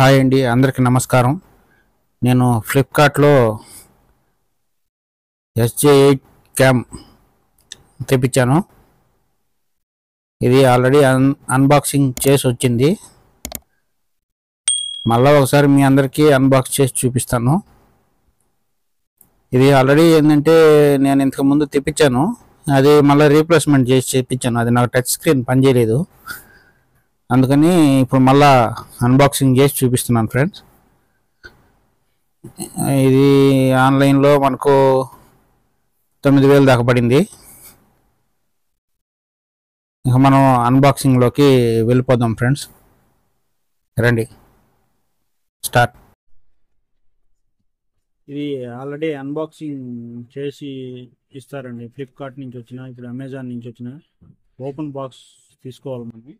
Hi అండి, అందరికీ నమస్కారం. నేను ఫ్లిప్కార్ట్లో SJ8 క్యామ్ తెప్పించాను. ఇది ఆల్రెడీ అన్బాక్సింగ్ చేసి వచ్చింది. మళ్ళీ ఒకసారి మీ అందరికీ అన్బాక్స్ చేసి చూపిస్తాను. ఇది ఆల్రెడీ ఏంటంటే నేను ఇంతకుముందు తెప్పించాను, అది మళ్ళీ రీప్లేస్మెంట్ చేసి తెప్పించాను. అది నాకు టచ్ స్క్రీన్ పనిచేయలేదు, అందుకని ఇప్పుడు మళ్ళీ అన్బాక్సింగ్ చేసి చూపిస్తున్నాను ఫ్రెండ్స్. ఇది ఆన్లైన్లో మనకు 9,000 దాకా పడింది. ఇక మనం అన్బాక్సింగ్లోకి వెళ్ళిపోదాం ఫ్రెండ్స్, రండి స్టార్ట్. ఇది ఆల్రెడీ అన్బాక్సింగ్ చేసి ఇస్తారండి, ఫ్లిప్కార్ట్ నుంచి వచ్చిన, ఇప్పుడు అమెజాన్ నుంచి వచ్చిన ఓపెన్ బాక్స్ తీసుకోవాలి మనం.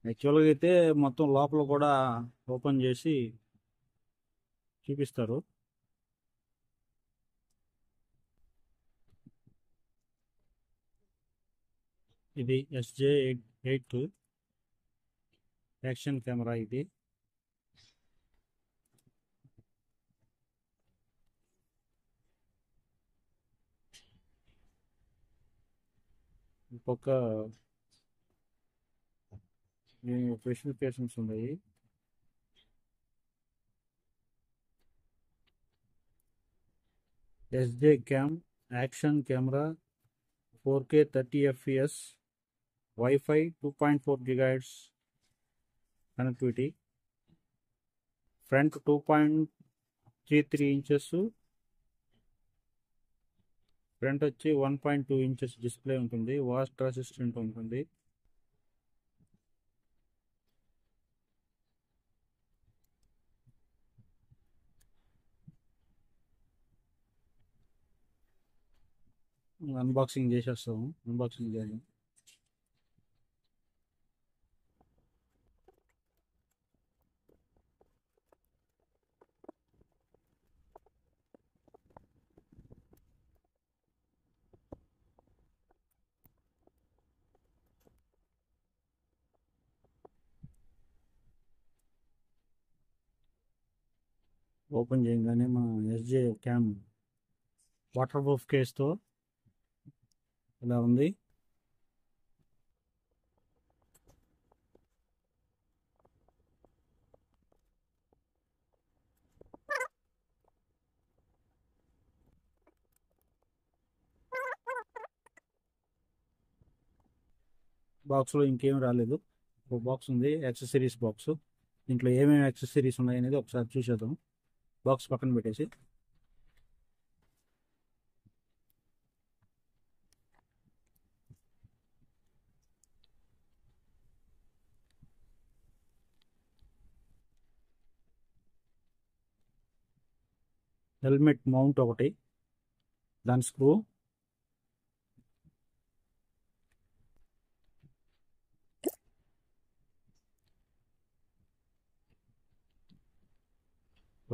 యాక్చువల్గా అయితే మొత్తం లోపల కూడా ఓపెన్ చేసి చూపిస్తారు. ఇది SJ8 యాక్షన్ కెమెరా. ఇది ఇంకొక స్పెసిఫికేషన్స్ ఉన్నాయి. SJ cam action camera 4K 30 FPS Wi-Fi 2.4 GHz connectivity, front 2.33 inches, front వచ్చి 1.2 ఇంచెస్ డిస్ప్లే ఉంటుంది, వాస్ట్ రెసిస్టెంట్ ఉంటుంది. అన్బాక్సింగ్ చేసేస్తాము. అన్బాక్సింగ్ చేయాలి. ఓపెన్ చేయగానే మన SJ క్యామ్ వాటర్ ప్రూఫ్ కేస్తో ఇలా ఉంది. బాక్స్లో ఇంకేం రాలేదు, ఒక బాక్స్ ఉంది, యాక్సెసరీస్ బాక్స్. దీంట్లో ఏమేమి యాక్సెసరీస్ ఉన్నాయనేది ఒకసారి చూసేద్దాం. బాక్స్ పక్కన పెట్టేసి హెల్మెట్ మౌంట్ ఒకటి, దాని స్క్రూ,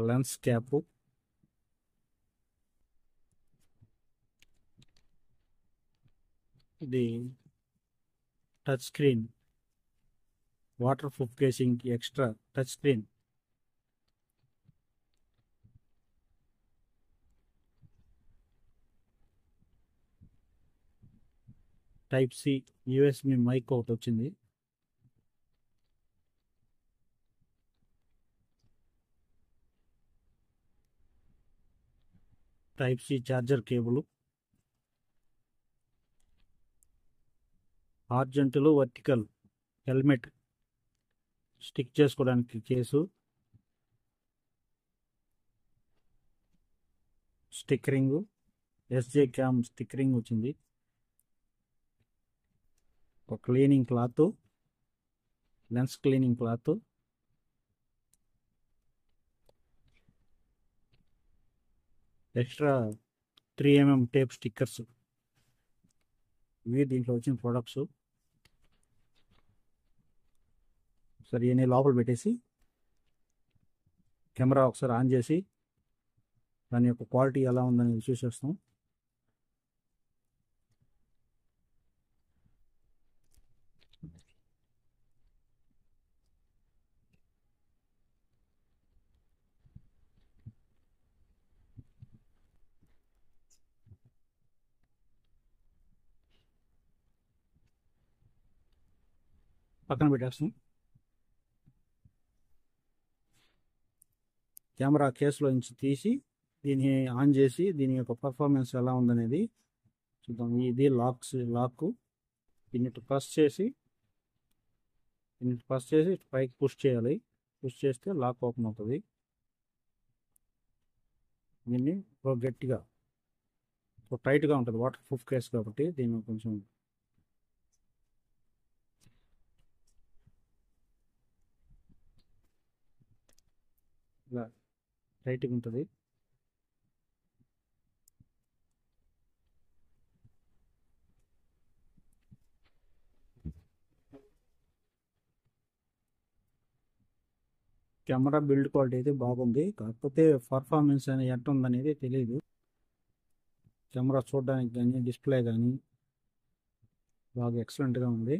లెన్స్ క్యాప్, ఇది touch screen, waterproof casing extra touch screen, Type-C USB mic ఒకటి వచ్చింది, Type-C charger cable, horizontal vertical helmet stick చేసుకోవడానికి case, stickering, SJ cam stickering వచ్చింది, ఒక cleaning cloth, lens cleaning cloth, extra 3mm tape stickers. ఇవి దీంట్లో వచ్చిన products. సరే, ఇవన్నీ లోపల పెట్టేసి కెమెరా ఒకసారి ఆన్ చేసి దాని యొక్క క్వాలిటీ ఎలా ఉందని చూసేస్తాం. పక్కన పెట్టేస్తాం. కెమెరా కేసులో నుంచి తీసి దీన్ని ఆన్ చేసి దీని యొక్క పర్ఫార్మెన్స్ ఎలా ఉందనేది చూద్దాం. ఇది లాక్. దీన్ని ప్రెస్ చేసి పైకి పుష్ చేయాలి. పుష్ చేస్తే లాక్ ఓపెన్ అవుతుంది. దీన్ని గట్టిగా టైట్గా ఉంటుంది, వాటర్ ప్రూఫ్ కేస్ కాబట్టి దీన్ని కొంచెం ఇలా టైట్గా ఉంటుంది. కెమెరా బిల్డ్ క్వాలిటీ అయితే బాగుంది, కాకపోతే పర్ఫార్మెన్స్ అనేది ఎట్లా ఉందనేది తెలియదు. కెమెరా చూడడానికి కానీ డిస్ప్లే కానీ బాగా ఎక్సలెంట్గా ఉంది.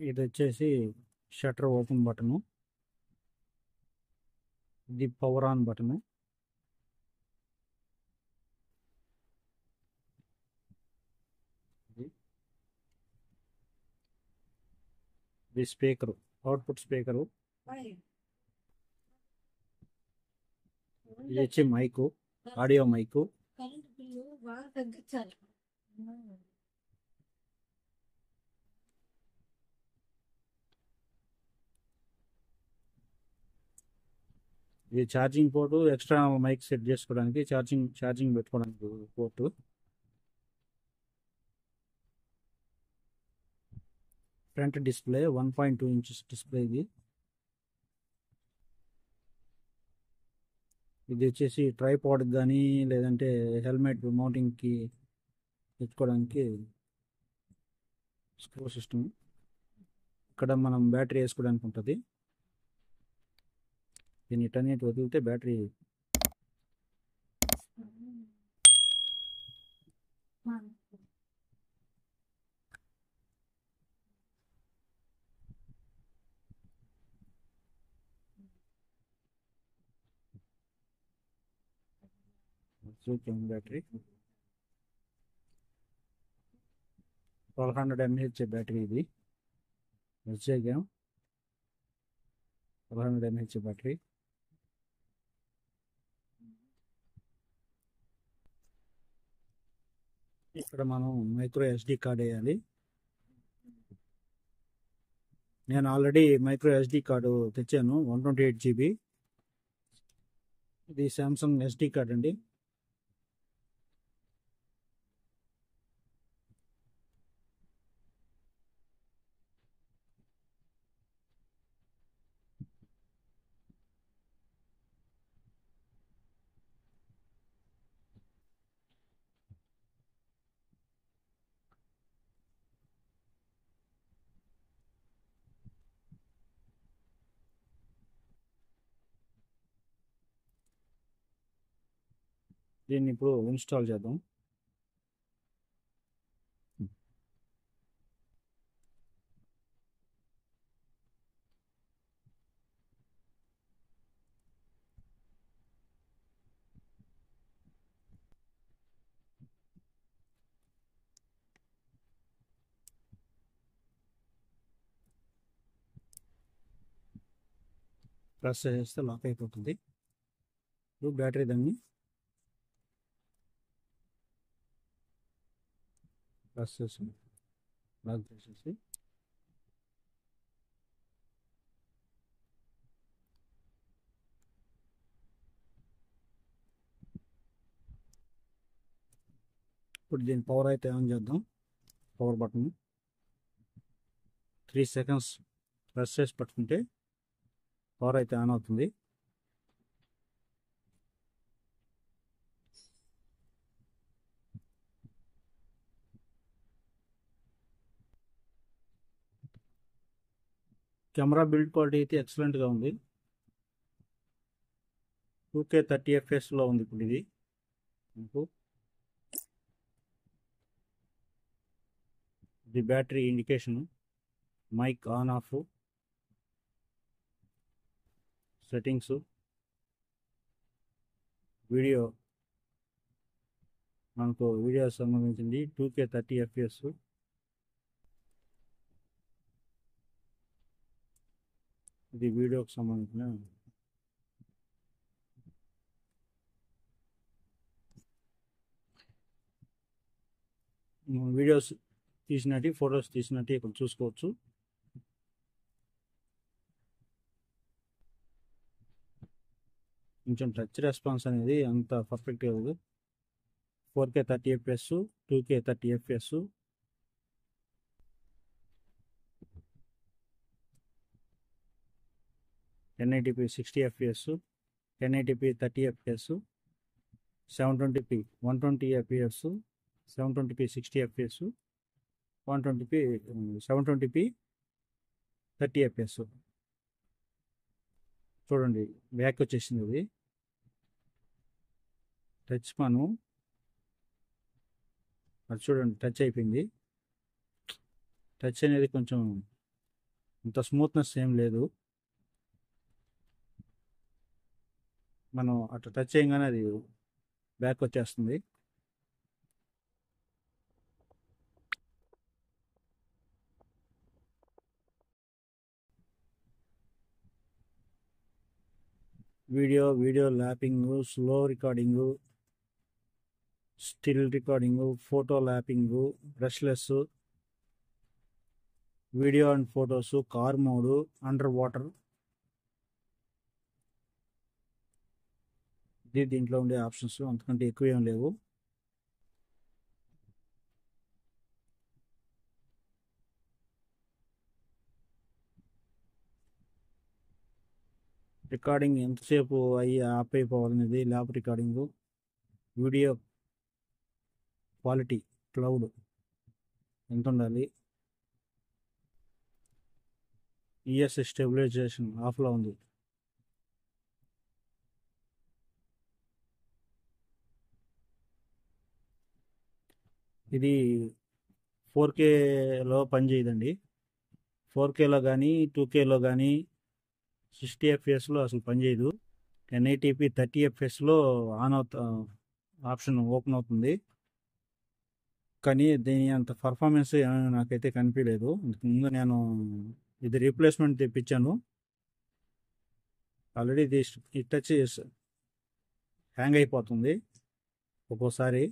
ఇది వచ్చేసి షట్టర్ ఓపెన్ బటను, ఇది పవర్ ఆన్ బటను, ఇది స్పీకరు, అవుట్పుట్ స్పీకరు, ఇది వచ్చి మైకు, ఆడియో మైకు. ఇది charging port, extra mic set చేసుకోవడానికి, ఛార్జింగ్ పెట్టుకోవడానికి port. Front display 1.2 inches display ఇది. ఇది వచ్చేసి ట్రైపాడ్ కానీ లేదంటే హెల్మెట్ మౌంటింగ్కి పెట్టుకోవడానికి స్క్రూ సిస్టమ్. ఇక్కడ మనం బ్యాటరీ వేసుకోవడానికి ఉంటుంది. దీన్ని టర్న్ వదిలితే బ్యాటరీ బ్యాటరీ 1200 mAh బ్యాటరీ. ఇది వచ్చేగా 1200 mAh బ్యాటరీ. ఇక్కడ మనం మైక్రో SD కార్డ్ వేయాలి. నేను ఆల్రెడీ మైక్రో SD కార్డు తెచ్చాను, 128 GB. ఇది సామ్సంగ్ SD కార్డ్ అండి. దీన్ని ఇప్పుడు ఇన్స్టాల్ చేద్దాం. ప్రెస్ చేస్తే లాక్ అయిపోతుంది. ఇప్పుడు బ్యాటరీ దాన్ని ప్రెస్ చేసి లాక్ చేసేసి ఇప్పుడు దీని పవర్ అయితే ఆన్ చేద్దాం. పవర్ బటన్ 3 seconds ప్రెస్ చేసి పట్టుకుంటే పవర్ అయితే ఆన్ అవుతుంది. కెమెరా బిల్డ్ క్వాలిటీ అయితే ఎక్సలెంట్గా ఉంది. 2K 30 FPS ఉంది ఇప్పుడు ఇది. ఇది battery indication, mic on off, settings, video, మనకు వీడియో సంబంధించింది 2K 30 FPS. ఇది వీడియోకి సంబంధించిన వీడియోస్ తీసినట్టు, ఫొటోస్ తీసినట్టు ఇక్కడ చూసుకోవచ్చు. కొంచెం టచ్ రెస్పాన్స్ అనేది అంత పర్ఫెక్ట్గా లేదు. 4K 30 FPS, 2K 30 FPS, 1080p 60 FPS, 1080p 30 FPS, 720p 120 FPS, 720p 60 FPS, 120p 720p 30 FPS. చూడండి, బ్యాక్ వచ్చేసింది. ఇది టచ్ పను, అది చూడండి టచ్ అయిపోయింది. టచ్ అనేది కొంచెం అంత స్మూత్నెస్ ఏం లేదు. మనం అట్లా టచ్ చేయగానే అది బ్యాక్ వచ్చేస్తుంది. Video lapping, slow recording, still recording, photo lapping, brushless, video and photos, car mode, under water. దీంట్లో ఉండే ఆప్షన్స్ అంతకంటే ఎక్కువ ఏం లేవు. రికార్డింగ్ ఎంతసేపు అయ్యి ఆప్ అయిపోవాలనేది, ల్యాబ్ రికార్డింగ్, వీడియో క్వాలిటీ, క్లౌడ్ ఎంత ఉండాలి, ఈఎస్ఐ స్టెబిలైజేషన్ ఆఫ్లో ఉంది. ఇది 4Kలో పనిచేయదండి. 4Kలో కానీ 2Kలో కానీ 60 FPSలో అసలు పనిచేయదు. 1080p 30 FPSలో ఆప్షన్ ఓపెన్ అవుతుంది, కానీ దీని అంత పర్ఫార్మెన్స్ నాకైతే కనిపించలేదు. ముందు నేను ఇది రీప్లేస్మెంట్ తెప్పించాను. ఆల్రెడీ ఇది టచ్ హ్యాంగ్ అయిపోతుంది ఒక్కోసారి.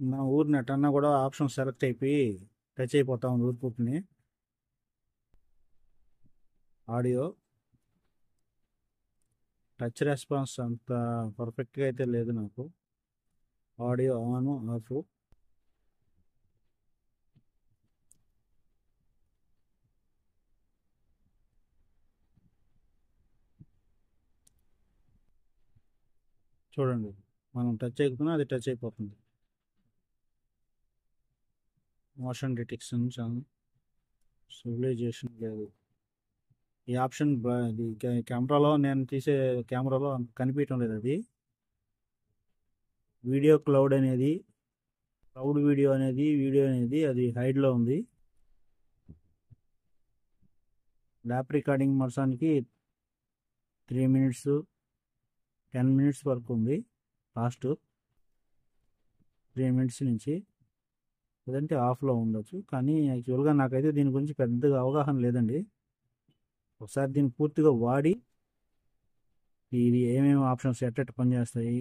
నా ఊరు నెట్ అన్నా కూడా ఆప్షన్ సెలెక్ట్ అయిపోయి టచ్ అయిపోతా ఉంది ఊరిపుట్టుని. ఆడియో టచ్ రెస్పాన్స్ అంత పర్ఫెక్ట్గా అయితే లేదు నాకు. ఆడియో ఆన్ ఆఫ్, చూడండి మనం టచ్ చేయకపోయినా అది టచ్ అయిపోతుంది. మోషన్ డిటెక్షన్, స్టెబిలైజేషన్ లేదు. ఈ ఆప్షన్ కెమెరాలో, నేను తీసే కెమెరాలో కనిపించడం లేదు. అది వీడియో క్లౌడ్ వీడియో అనేది అది హైడ్లో ఉంది. ల్యాప్ రికార్డింగ్ మోసానికి 3 minutes 10 minutes వరకు ఉంది లాస్ట్. 3 minutes నుంచి లేదంటే ఆఫ్లో ఉండొచ్చు. కానీ యాక్చువల్గా నాకైతే దీని గురించి పెద్దగా అవగాహన లేదండి. ఒకసారి దీన్ని పూర్తిగా వాడి ఇది ఏమేమి ఆప్షన్స్ ఎట్ట పనిచేస్తాయి,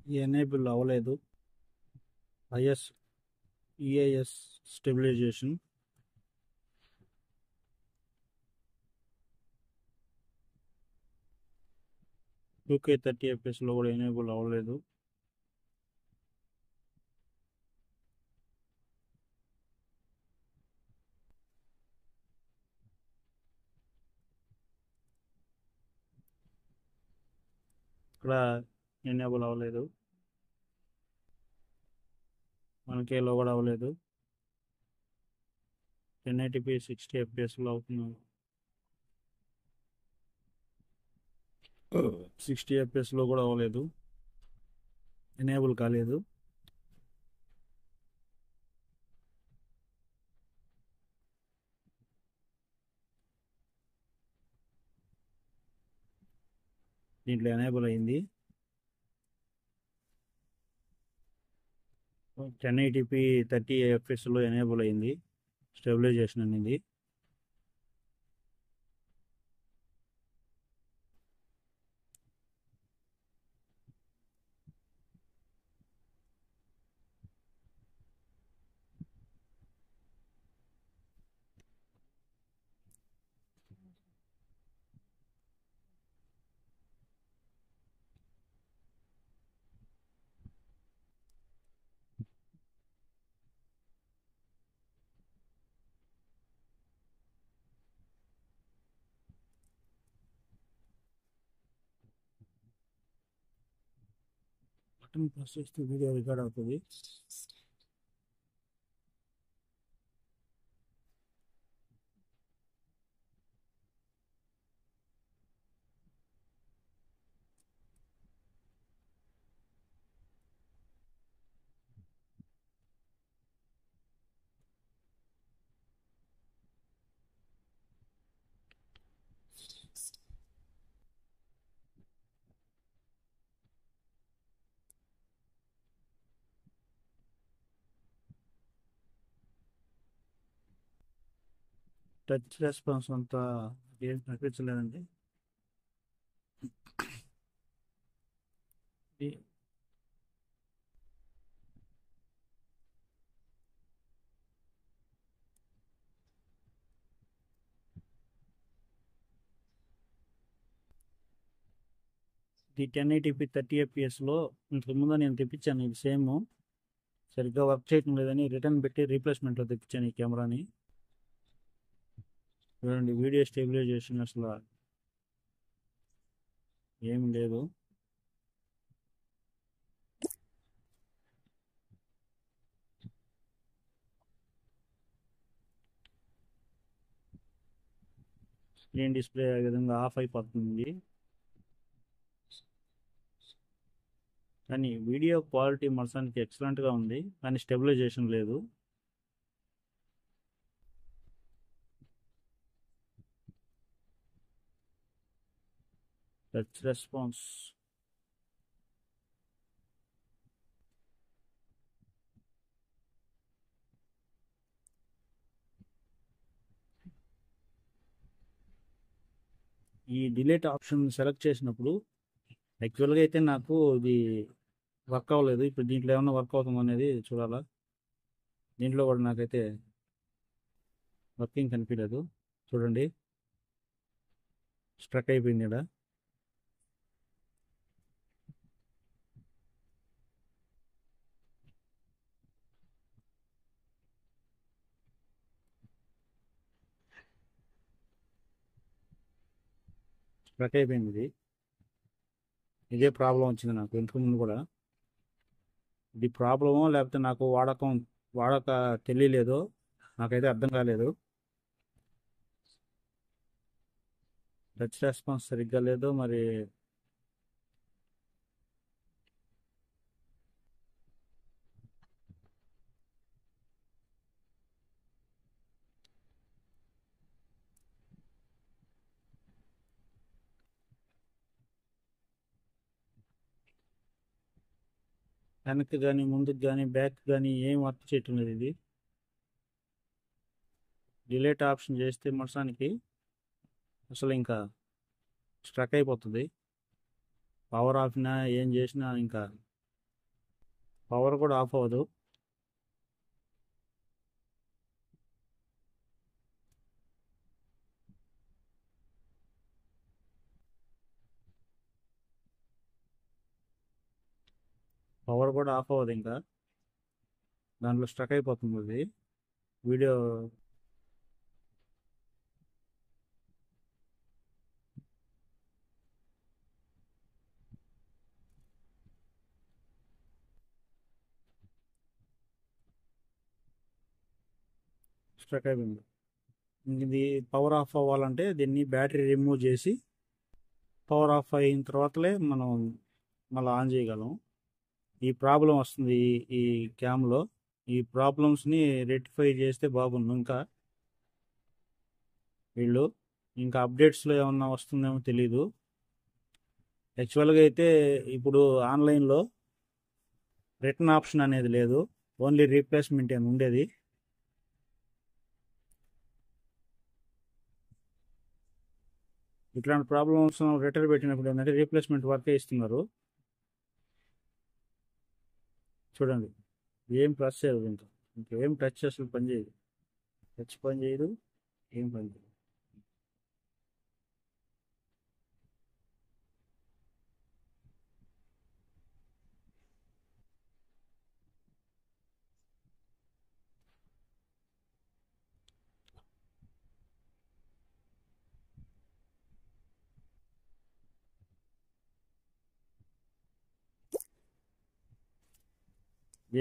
ఎనేబుల్ అవ్వలేదు. Is EIS stabilisation 2K 30 fps లో కూడా ఎనేబుల్ అవ్వలేదు. ఇక్కడ ఎనేబుల్ అవ్వలేదు. 1K లో కూడా అవ్వలేదు. 1080p 60 fps లో అవుతుంది. 60 fps లో కూడా అవ్వలేదు. ఎనేబుల్ కాలేదు. దీంట్లో ఎనేబుల్ అయింది. 1080p 30 fps లో ఎనేబుల్ అయింది. స్టెబిలైజేషన్ అనేది. బటన్ ప్రెస్ చేస్తే వీడియో రికార్డ్ అవుతుంది. టచ్ రెస్పాన్స్ అంతా ఏం కనిపించలేదండి. ఈ- ఇది 1080p 30 fps లో ఇంతకుముందు నేను తెప్పించాను. ఇది సేమ్ సరిగ్గా వర్క్ చేయడం లేదని రిటర్న్ పెట్టి రీప్లేస్మెంట్లో తెప్పించాను ఈ కెమెరాని. చూడండి, వీడియో స్టెబిలైజేషన్ అసలు ఏమి లేదు. స్క్రీన్ డిస్ప్లే ఆ విధంగా ఆఫ్ అయిపోతుంది. కానీ వీడియో క్వాలిటీ మొత్తానికి ఎక్సలెంట్గా ఉంది, కానీ స్టెబిలైజేషన్ లేదు. టచ్ రెస్పాన్స్ ఈ డిలీట్ ఆప్షన్ సెలెక్ట్ చేసినప్పుడు యాక్చువల్గా అయితే నాకు ఇది వర్క్ అవ్వలేదు. ఇప్పుడు దీంట్లో ఏమన్నా వర్క్ అవుతుంది అనేది చూడాలా. దీంట్లో కూడా నాకైతే వర్కింగ్ కనిపించలేదు. చూడండి, స్ట్రక్ అయిపోయింది ఇక్కడ. స్ట్రక్ అయిపోయింది ఇది. ఇదే ప్రాబ్లం వచ్చింది నాకు ఇంతకుముందు కూడా. ఇది ప్రాబ్లమో లేకపోతే నాకు వాడక తెలియలేదో నాకైతే అర్థం కాలేదు. టచ్ రెస్పాన్స్ సరిగ్గా లేదు మరి. వెనక్కి కానీ ముందుకు కానీ బ్యాక్ కానీ ఏం వర్క్ చేయటం లేదు ఇది. డిలీట్ ఆప్షన్ చేస్తే మొత్తానికి అసలు ఇంకా స్ట్రక్ అయిపోతుంది. పవర్ ఆఫ్నా ఏం చేసినా ఇంకా పవర్ కూడా ఆఫ్ అవ్వదు. పవర్ కూడా ఆఫ్ అవ్వదు, ఇంకా దాంట్లో స్టక్ అయిపోతుంది అది వీడియో. స్ట్రక్ అయిపోయింది. ఇది పవర్ ఆఫ్ అవ్వాలంటే దీన్ని బ్యాటరీ రిమూవ్ చేసి పవర్ ఆఫ్ అయిన తర్వాతలే మనం మళ్ళీ ఆన్ చేయగలం. ఈ ప్రాబ్లం వస్తుంది ఈ క్యామ్లో. ఈ ప్రాబ్లమ్స్ని రెక్టిఫై చేస్తే బాగుండు. ఇంకా వీళ్ళు ఇంకా అప్డేట్స్లో ఏమన్నా వస్తుందేమో తెలీదు. యాక్చువల్గా అయితే ఇప్పుడు ఆన్లైన్లో రిటర్న్ ఆప్షన్ అనేది లేదు, ఓన్లీ రీప్లేస్మెంట్ అని ఉండేది. ఇట్లాంటి ప్రాబ్లమ్స్ రిటర్న్ పెట్టినప్పుడు ఏంటంటే రీప్లేస్మెంట్ వర్కే ఇస్తున్నారు. చూడండి, ఏం ప్రెస్ చేయదు, ఇంకేం టచ్ అసలు పని చేయదు. టచ్ పని చేయదు, ఏం పని చేయదు.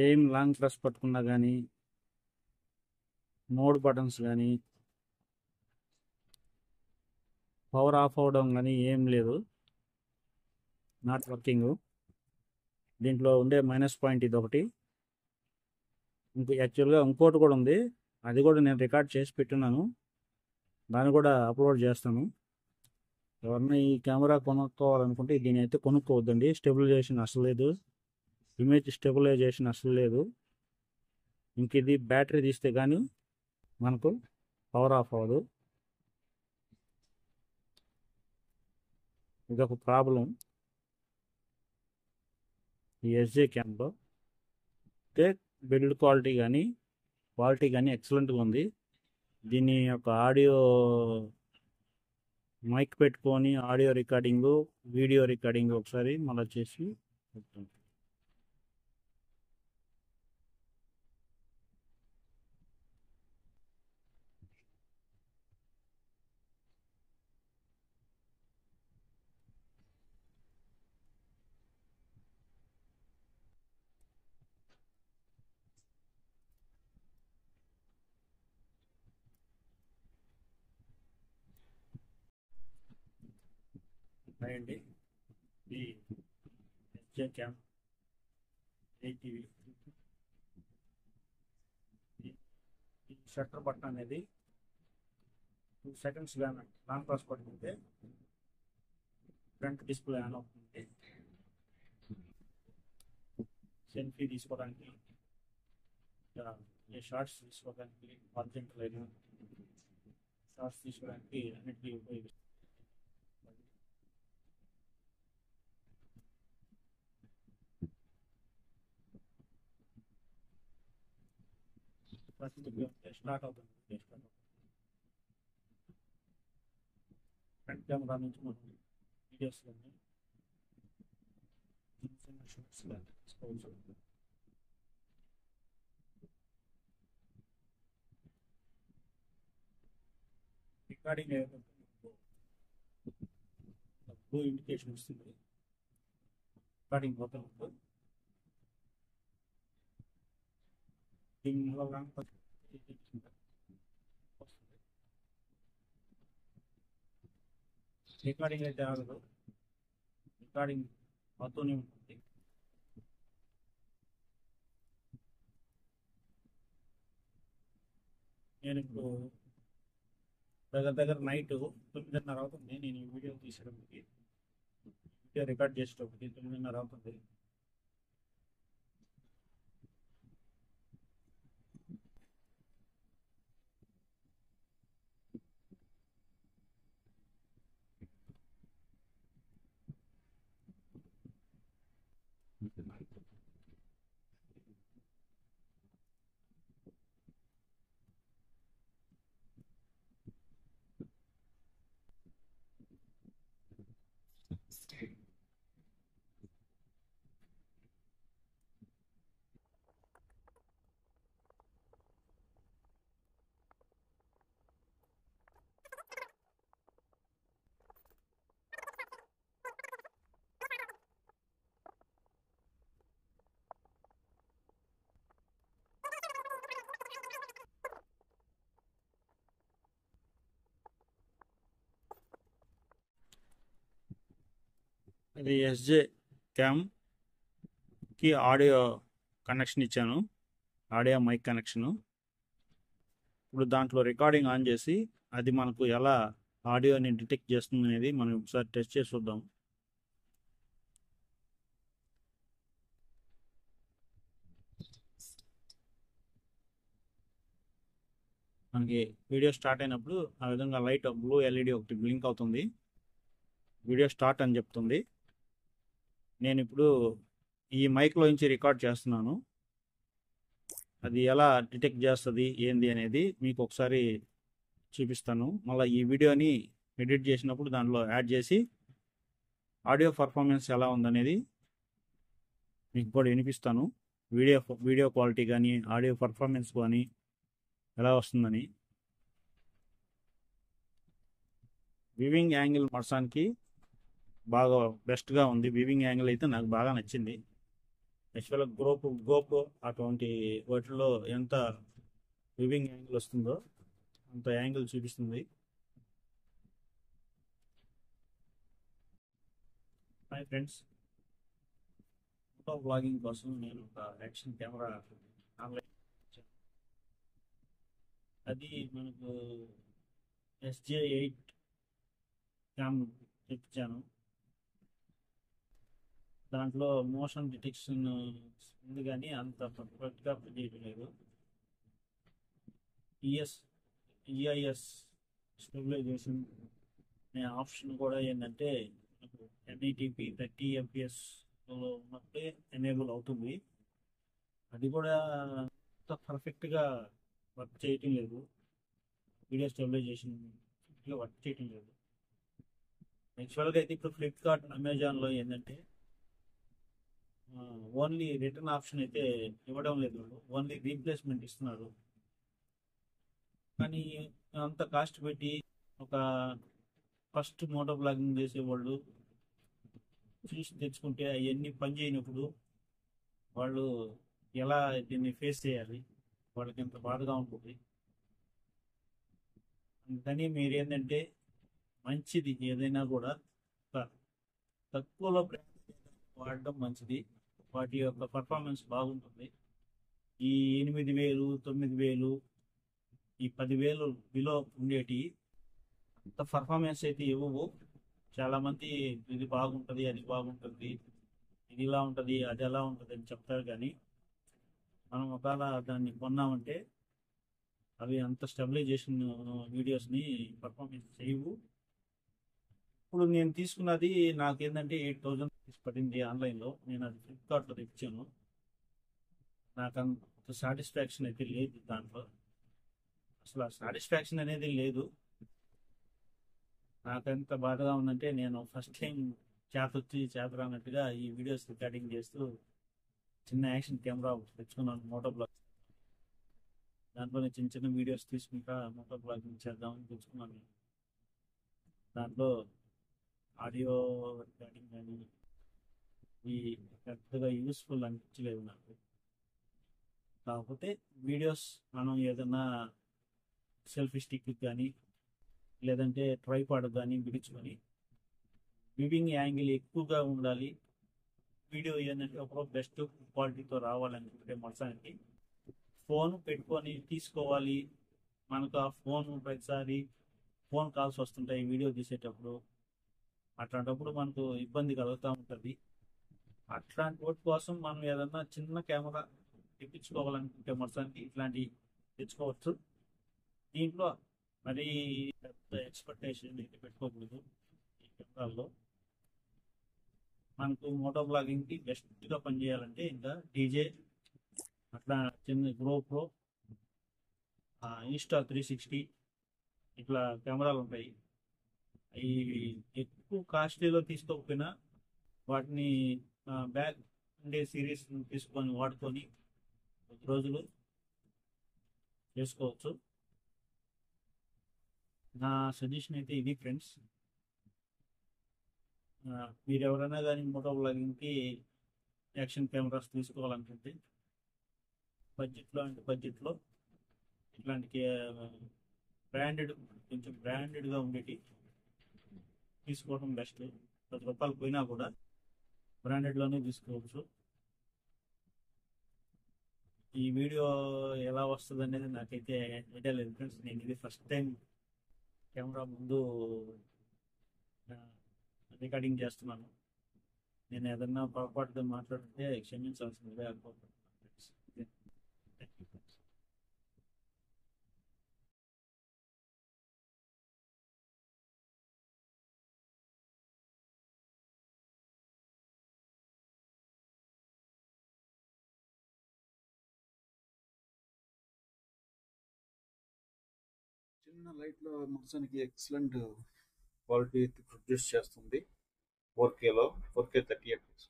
ఏం లాంగ్ ప్రెస్ పట్టుకున్నా కానీ, మోడ్ బటన్స్ కానీ, పవర్ ఆఫ్ అవడం కానీ ఏం లేదు, నాట్ వర్కింగ్. దీంట్లో ఉండే మైనస్ పాయింట్ ఇది ఒకటి. యాక్చువల్గా ఇంకోటి కూడా ఉంది, అది కూడా నేను రికార్డ్ చేసి పెట్టున్నాను, దాన్ని కూడా అప్లోడ్ చేస్తాను. ఎవరన్నా ఈ కెమెరా కొనుక్కోవాలనుకుంటే దీని అయితే కొనుక్కోవద్దండి. స్టెబిలైజేషన్ అసలు లేదు, ఇమేజ్ స్టెబిలైజేషన్ అసలు లేదు. ఇంక ఇది బ్యాటరీ తీస్తే కానీ మనకు పవర్ ఆఫ్ అవ్వదు. ఇదొక ప్రాబ్లం ఈ ఎస్జే క్యామ్లో. అయితే బిల్డ్ క్వాలిటీ కానీ ఎక్సలెంట్గా ఉంది. దీని యొక్క ఆడియో మైక్ పెట్టుకొని ఆడియో రికార్డింగు, వీడియో రికార్డింగ్ ఒకసారి మళ్ళీ చేసి చెప్తాను. అండి, ఈ ఎస్జే క్యామ్ 8 ఈ షట్టర్ బటన్ అనేది 2 సెకండ్స్ లాంగ్ ప్రెస్ పట్టుకుంటే ఫ్రంట్ డిస్ప్లే ఆన్ అవుతుంది. సెల్ఫీ తీసుకోవడానికి, షార్ట్స్ తీసుకోవడానికి, అర్జెంట్ లైన్ షార్ట్స్ తీసుకోవడానికి అన్నిటికీ ఉపయోగిస్తుంది. స్టార్ట్ అవుతుంది. ఫ్రంట్ కెమెరా నుంచి మనం వీడియోస్ కానీ షార్ట్స్ కానీ తీసుకోవచ్చు. రికార్డింగ్ బ్లూ ఇండికేషన్ వస్తుంది. రికార్డింగ్ మొత్తం దీనివల్ల రికార్డింగ్ అయితే ఆగదు, రికార్డింగ్ అవుతూనే ఉంటుంది. నేను ఇప్పుడు దగ్గర నైట్ 9:30 అవుతుంది. నేను ఈ వీడియో తీసేటప్పటికి, వీడియో రికార్డ్ చేసేటప్పటికి 9:30 అవుతుంది. ఇది ఎస్జే క్యామ్కి ఆడియో కనెక్షన్ ఇచ్చాను, ఆడియో మైక్ కనెక్షను. ఇప్పుడు దాంట్లో రికార్డింగ్ ఆన్ చేసి అది మనకు ఎలా ఆడియోని డిటెక్ట్ చేస్తుంది అనేది మనం ఒకసారి టెస్ట్ చేసి చూద్దాం. మనకి వీడియో స్టార్ట్ అయినప్పుడు ఆ విధంగా లైట్ బ్లూ ఎల్ఈడి ఒకటి బ్లింక్ అవుతుంది, వీడియో స్టార్ట్ అని చెప్తుంది. నేను ఇప్పుడు ఈ మైక్లో నుంచి రికార్డ్ చేస్తున్నాను. అది ఎలా డిటెక్ట్ చేస్తుంది ఏంది అనేది మీకు ఒకసారి చూపిస్తాను. మళ్ళీ ఈ వీడియోని ఎడిట్ చేసినప్పుడు దాంట్లో యాడ్ చేసి ఆడియో పర్ఫార్మెన్స్ ఎలా ఉందనేది మీకు కూడా వినిపిస్తాను. వీడియో క్వాలిటీ కానీ ఆడియో పర్ఫార్మెన్స్ కానీ ఎలా వస్తుందని. వివింగ్ యాంగిల్ మర్సాన్కి బాగా బెస్ట్గా ఉంది. వివింగ్ యాంగిల్ అయితే నాకు బాగా నచ్చింది. యాక్చువల్గా గోప్రో అటువంటి వాటిలో ఎంత వివింగ్ యాంగిల్ వస్తుందో అంత యాంగిల్ చూపిస్తుంది. హాయ్ ఫ్రెండ్స్, ఫోటో బ్లాగింగ్ కోసం నేను ఒక యాక్షన్ కెమెరా ఆన్లైన్ ఇచ్చాను. అది మనకు SJ8 క్యామ్ తెప్పించాను. దాంట్లో మోషన్ డిటెక్షన్ ఉంది కానీ అంత పర్ఫెక్ట్గా పనిచేయడం లేదు. ఈఐఎస్ స్టెబిలైజేషన్ అనే ఆప్షన్ కూడా ఏంటంటే 1080p 30 fps ఉన్నప్పుడే ఎనేబుల్ అవుతుంది. అది కూడా అంత పర్ఫెక్ట్గా వర్క్ చేయటం లేదు. వీడియో స్టెబిలైజేషన్ వర్క్ చేయటం లేదు. యాక్చువల్గా అయితే ఇప్పుడు ఫ్లిప్కార్ట్ అమెజాన్లో ఏంటంటే ఓన్లీ రిటర్న్ ఆప్షన్ అయితే ఇవ్వడం లేదు, ఓన్లీ రీప్లేస్మెంట్ ఇస్తున్నారు. కానీ అంత కాస్ట్ పెట్టి ఒక ఫస్ట్ మోటో బ్లాగింగ్ చేసేవాళ్ళు చూసి తెచ్చుకుంటే అవన్నీ పని చేయనప్పుడు వాళ్ళు ఎలా దీన్ని ఫేస్ చేయాలి, వాళ్ళకి ఎంత బాధగా ఉంటుంది. అందుకని మీరు ఏంటంటే మంచిది ఏదైనా కూడా తక్కువలో వాడడం మంచిది. వాటి యొక్క పర్ఫార్మెన్స్ బాగుంటుంది. ఈ 8,000 9,000 ఈ 10,000 బిలో ఉండేటి అంత పర్ఫార్మెన్స్ అయితే ఇవ్వవు. చాలామంది ఇది బాగుంటుంది, అది బాగుంటుంది, ఇది ఇలా ఉంటుంది, అది ఎలా ఉంటుంది అని చెప్తారు. కానీ మనం ఒకవేళ దాన్ని కొన్నామంటే అవి అంత స్టెబిలైజేషన్ వీడియోస్ని పర్ఫార్మెన్స్ చేయవు. ఇప్పుడు నేను తీసుకున్నది నాకేంటంటే 8,000 పడింది ఆన్లైన్లో. నేను అది ఫ్లిప్కార్ట్లో తెచ్చాను. నాకు అంత సాటిస్ఫాక్షన్ అయితే లేదు దాంట్లో. అసలు సాటిస్ఫాక్షన్ అనేది లేదు. నాకు ఎంత బాధగా ఉందంటే నేను ఫస్ట్ టైం చేతరానట్టుగా ఈ వీడియోస్ రికార్డింగ్ చేస్తూ చిన్న యాక్షన్ కెమెరా తెచ్చుకున్నాను, మోటో బ్లాగ్. దాంట్లో చిన్న చిన్న వీడియోస్ తీసుకుంటా మోటో బ్లాగింగ్ చేద్దామని తెచ్చుకున్నాను. దాంట్లో ఆడియో రికార్డింగ్ కానీ ఈ పెద్దగా యూస్ఫుల్ అనిపించలేదు నాకు. కాకపోతే వీడియోస్ మనం ఏదైనా సెల్ఫీ స్టిక్ కానీ లేదంటే ట్రైపాడ్ కానీ బిగించుకొని వివింగ్ యాంగిల్ ఎక్కువగా ఉండాలి, వీడియో ఏంటంటే ఒక బెస్ట్ క్వాలిటీతో రావాలనుకుంటే మొత్తానికి ఫోన్ పెట్టుకొని తీసుకోవాలి. మనకు ఆ ఫోన్ ప్రతిసారి ఫోన్ కాల్స్ వస్తుంటాయి వీడియో తీసేటప్పుడు. అట్లాంటప్పుడు మనకు ఇబ్బంది కలుగుతూ ఉంటుంది. అట్లాంటి వాటి కోసం మనం ఏదన్నా చిన్న కెమెరా తెప్పించుకోవాలనుకుంటే మొత్తానికి ఇట్లాంటివి తెచ్చుకోవచ్చు. దీంట్లో మరి పెద్ద ఎక్స్పెక్టేషన్ అయితే పెట్టుకోకూడదు. ఈ కెమెరాల్లో మనకు మోటో బ్లాగింగ్కి బెస్ట్గా పనిచేయాలంటే ఇంకా డీజే అట్లా చిన్న గోప్రో, Insta360 ఇట్లా కెమెరాలు ఉంటాయి. అవి ఎక్కువ కాస్ట్లీలో తీసుకోకపోయినా వాటిని బ్యాక్ ఉండే సిరీస్ తీసుకొని వాడుకొని కొద్ది రోజులు చేసుకోవచ్చు. నా సజెషన్ అయితే ఇది ఫ్రెండ్స్. మీరు ఎవరైనా కానీ మోటో బ్లాగింగ్కి యాక్షన్ కెమెరాస్ తీసుకోవాలనుకుంటే బడ్జెట్లో ఇట్లాంటి కొంచెం బ్రాండెడ్గా ఉండేటి తీసుకోవడం బెస్ట్. 10 రూపాయలు పోయినా కూడా బ్రాండెడ్లోనే తీసుకోవచ్చు. ఈ వీడియో ఎలా వస్తుంది అనేది నాకైతే ఐడియా లేదు ఫ్రెండ్స్. నేను ఇది ఫస్ట్ టైం కెమెరా ముందు రికార్డింగ్ చేస్తున్నాను. నేను ఏదన్నా పొరపాటుగా మాట్లాడితే క్షమించాల్సిందిగా అనుకుంటున్నాను ఫ్రెండ్స్. Thank you friends. చిన్న లైట్లో మొత్తానికి ఎక్సలెంట్ క్వాలిటీ ప్రొడ్యూస్ చేస్తుంది. 4Kలో 4K 30fps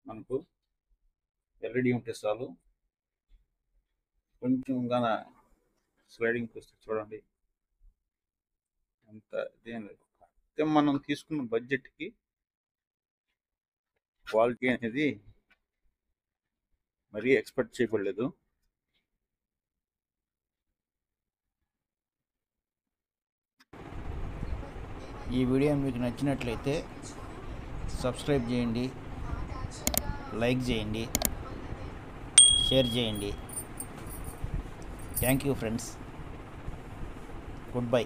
మనకు ఎల్ఈడి ఉంటే చాలు. కొంచెం గాన స్లైడింగ్ చూస్తే చూడండి అంత ఇదేం లేదు. అయితే మనం తీసుకున్న బడ్జెట్కి క్వాలిటీ అనేది మరీ ఎక్స్పెక్ట్ చేయబడలేదు. ఈ వీడియో మీకు నచ్చినట్లయితే సబ్స్క్రైబ్ చేయండి, లైక్ చేయండి, షేర్ చేయండి. Thank you friends. Good bye.